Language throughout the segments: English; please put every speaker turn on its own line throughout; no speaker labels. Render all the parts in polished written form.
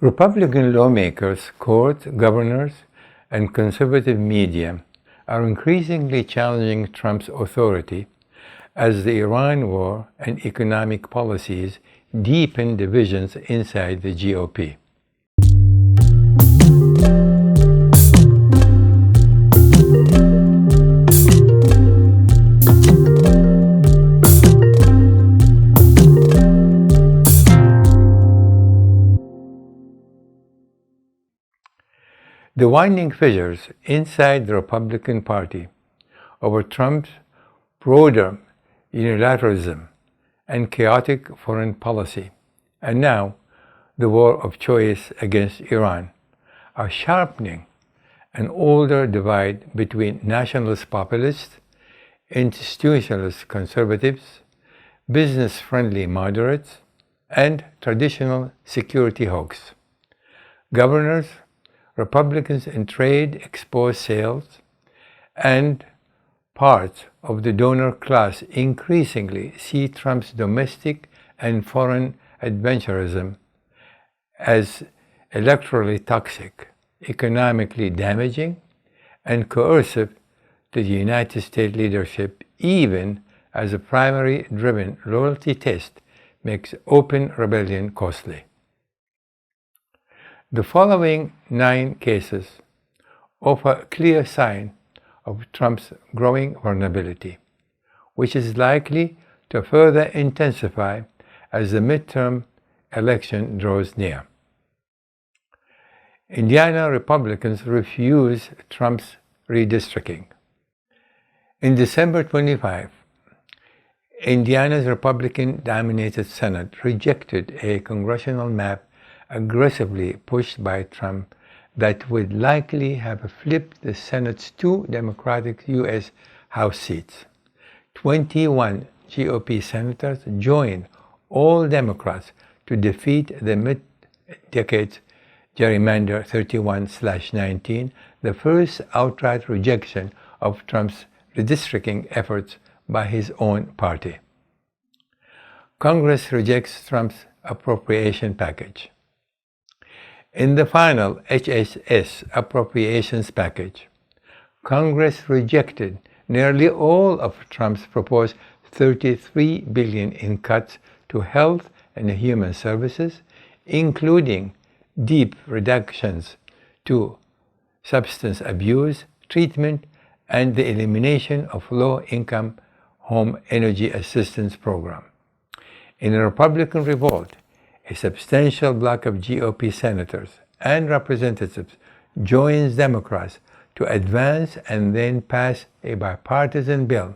Republican lawmakers, courts, governors, and conservative media are increasingly challenging Trump's authority as the Iran war and economic policies deepen divisions inside the GOP. The widening fissures inside the Republican Party over Trump's broader unilateralism and chaotic foreign policy, and now the war of choice against Iran, are sharpening an older divide between nationalist populists, institutionalist conservatives, business-friendly moderates, and traditional security hawks. Governors, Republicans in trade, export sales, and parts of the donor class increasingly see Trump's domestic and foreign adventurism as electorally toxic, economically damaging, and coercive to the United States leadership, even as a primary-driven loyalty test makes open rebellion costly. The following 9 cases offer a clear sign of Trump's growing vulnerability, which is likely to further intensify as the midterm election draws near. Indiana Republicans refuse Trump's redistricting. In December 25, Indiana's Republican-dominated Senate rejected a congressional map aggressively pushed by Trump that would likely have flipped the Senate's 2 Democratic U.S. House seats. 21 GOP senators joined all Democrats to defeat the mid-decade gerrymander 31/19, the first outright rejection of Trump's redistricting efforts by his own party. Congress rejects Trump's appropriation package. In the final HHS appropriations package, Congress rejected nearly all of Trump's proposed $33 billion in cuts to health and human services, including deep reductions to substance abuse treatment and the elimination of low-income home energy assistance program. In a Republican revolt, a substantial bloc of GOP senators and representatives joins Democrats to advance and then pass a bipartisan bill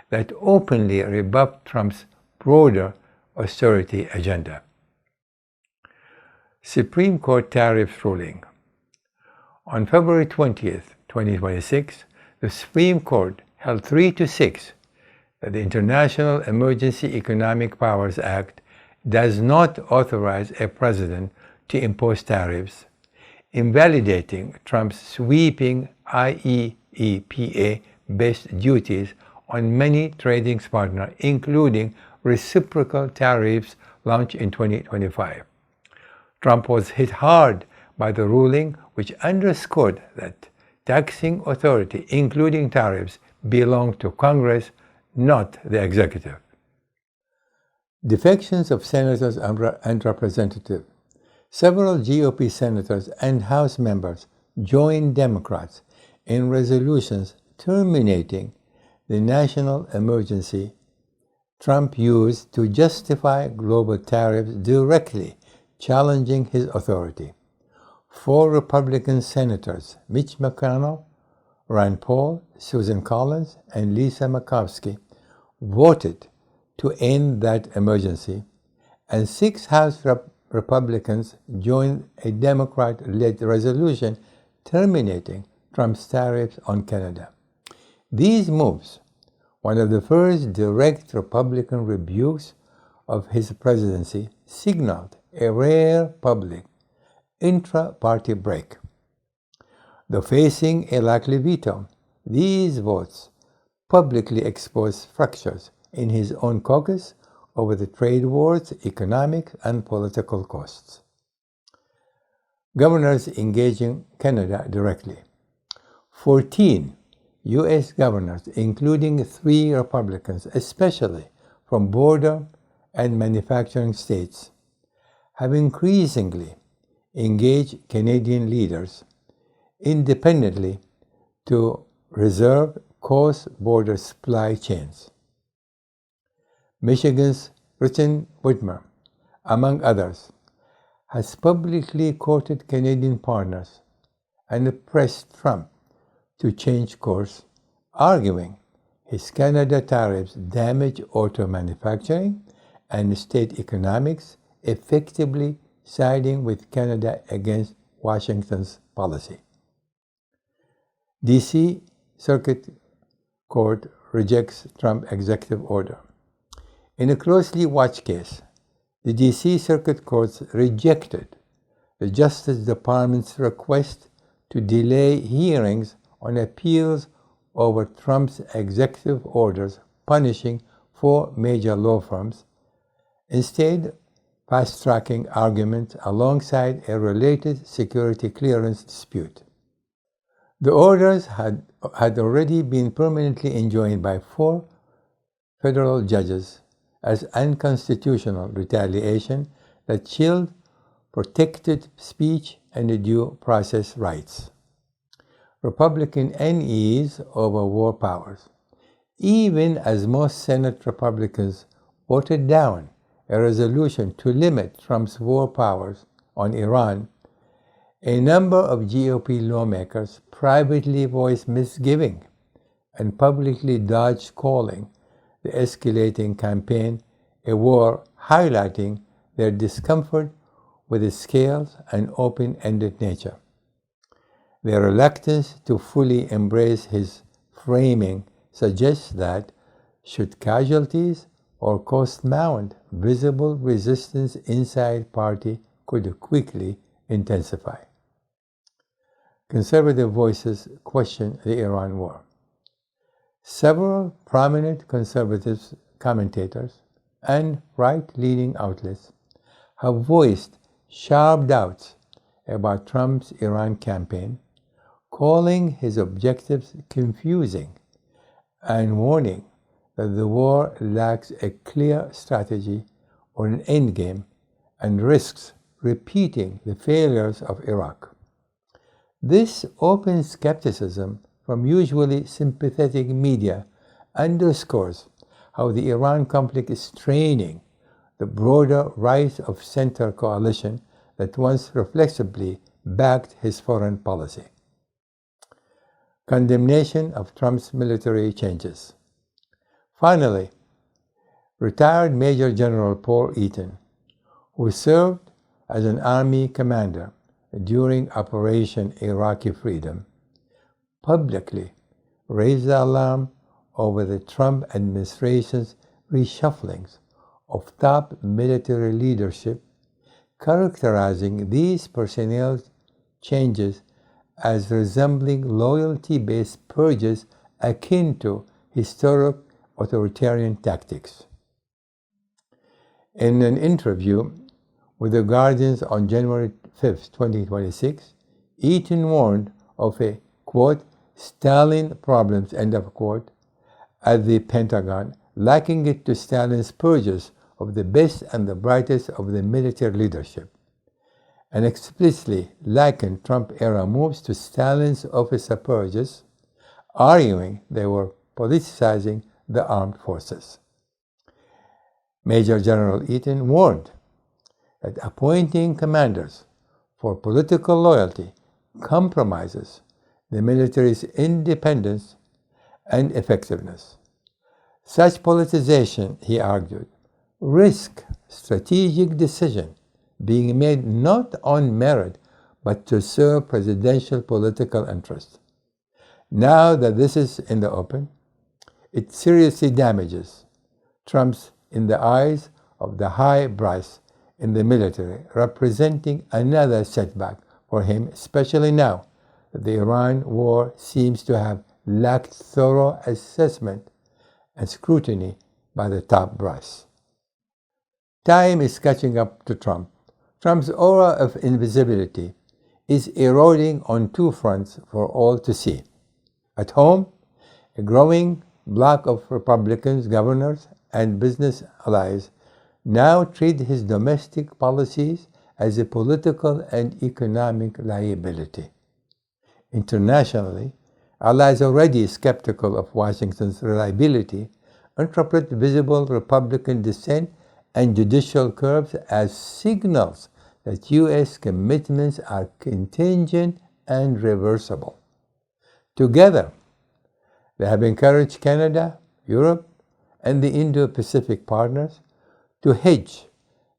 that openly rebuffed Trump's broader austerity agenda. Supreme Court tariff ruling. On February 20, 2026, the Supreme Court held 3-6 that the International Emergency Economic Powers Act does not authorize a president to impose tariffs, invalidating Trump's sweeping IEEPA-based duties on many trading partners, including reciprocal tariffs launched in 2025. Trump was hit hard by the ruling, which underscored that taxing authority, including tariffs, belonged to Congress, not the executive. Defections of senators and representatives. Several GOP senators and House members joined Democrats in resolutions terminating the national emergency Trump used to justify global tariffs, directly challenging his authority. 4 Republican senators, Mitch McConnell, Rand Paul, Susan Collins, and Lisa Murkowski, voted to end that emergency, and 6 House Republicans joined a Democrat-led resolution terminating Trump's tariffs on Canada. These moves, one of the first direct Republican rebukes of his presidency, signaled a rare public intra-party break. Though facing a likely veto, these votes publicly exposed fractures in his own caucus over the trade war's economic and political costs. governors engaging Canada directly. 14 U.S. governors, including 3 Republicans, especially from border and manufacturing states, have increasingly engaged Canadian leaders independently to reserve cross-border supply chains. Michigan's Gretchen Whitmer, among others, has publicly courted Canadian partners and pressed Trump to change course, arguing his Canada tariffs damage auto manufacturing and state economics, effectively siding with Canada against Washington's policy. D.C. Circuit Court rejects Trump executive order. In a closely watched case, the D.C. Circuit Court rejected the Justice Department's request to delay hearings on appeals over Trump's executive orders punishing 4 major law firms, instead fast-tracking arguments alongside a related security clearance dispute. The orders had already been permanently enjoined by 4 federal judges as unconstitutional retaliation that chilled protected speech and due process rights. Republican NEs over war powers. Even as most Senate Republicans voted down a resolution to limit Trump's war powers on Iran, a number of GOP lawmakers privately voiced misgiving and publicly dodged calling the escalating campaign a war, highlighting their discomfort with its scale and open-ended nature. Their reluctance to fully embrace his framing suggests that, should casualties or costs mount, visible resistance inside party could quickly intensify. Conservative voices question the Iran war. Several prominent conservative commentators and right-leaning outlets have voiced sharp doubts about Trump's Iran campaign, calling his objectives confusing and warning that the war lacks a clear strategy or an endgame and risks repeating the failures of Iraq. This open skepticism from usually sympathetic media underscores how the Iran conflict is straining the broader right-of-center coalition that once reflexively backed his foreign policy. Condemnation of Trump's military changes. Finally, retired Major General Paul Eaton, who served as an Army commander during Operation Iraqi Freedom, publicly raised the alarm over the Trump administration's reshufflings of top military leadership, characterizing these personnel changes as resembling loyalty-based purges akin to historic authoritarian tactics. In an interview with The Guardian on January 5, 2026, Eaton warned of a, quote, Stalin problems, end of quote, at the Pentagon, likening it to Stalin's purges of the best and the brightest of the military leadership, and explicitly likened Trump-era moves to Stalin's officer purges, arguing they were politicizing the armed forces. Major General Eaton warned that appointing commanders for political loyalty compromises the military's independence and effectiveness. Such politicization, he argued, risks strategic decisions being made not on merit but to serve presidential political interests. Now that this is in the open, it seriously damages Trump's in the eyes of the high brass in the military, representing another setback for him, especially now that the Iran war seems to have lacked thorough assessment and scrutiny by the top brass. Time is catching up to Trump. Trump's aura of invisibility is eroding on two fronts for all to see. At home, a growing bloc of Republicans, governors, and business allies now treat his domestic policies as a political and economic liability. Internationally, allies already skeptical of Washington's reliability interpret visible Republican dissent and judicial curbs as signals that U.S. commitments are contingent and reversible. Together, they have encouraged Canada, Europe, and the Indo-Pacific partners to hedge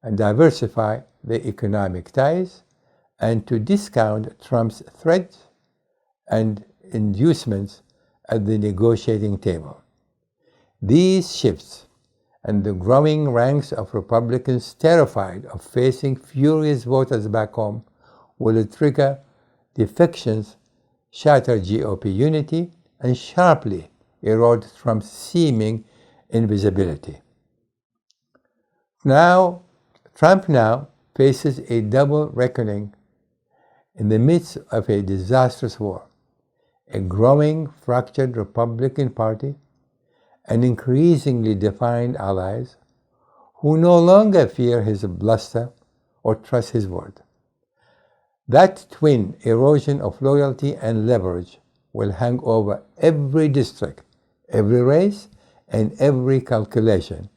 and diversify their economic ties and to discount Trump's threats and inducements at the negotiating table. These shifts and the growing ranks of Republicans terrified of facing furious voters back home will trigger defections, shatter GOP unity, and sharply erode Trump's seeming invisibility. Trump now faces a double reckoning in the midst of a disastrous war, a growing fractured Republican Party, and increasingly defined allies who no longer fear his bluster or trust his word. That twin erosion of loyalty and leverage will hang over every district, every race, and every calculation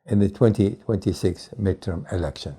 in the 2026 midterm election.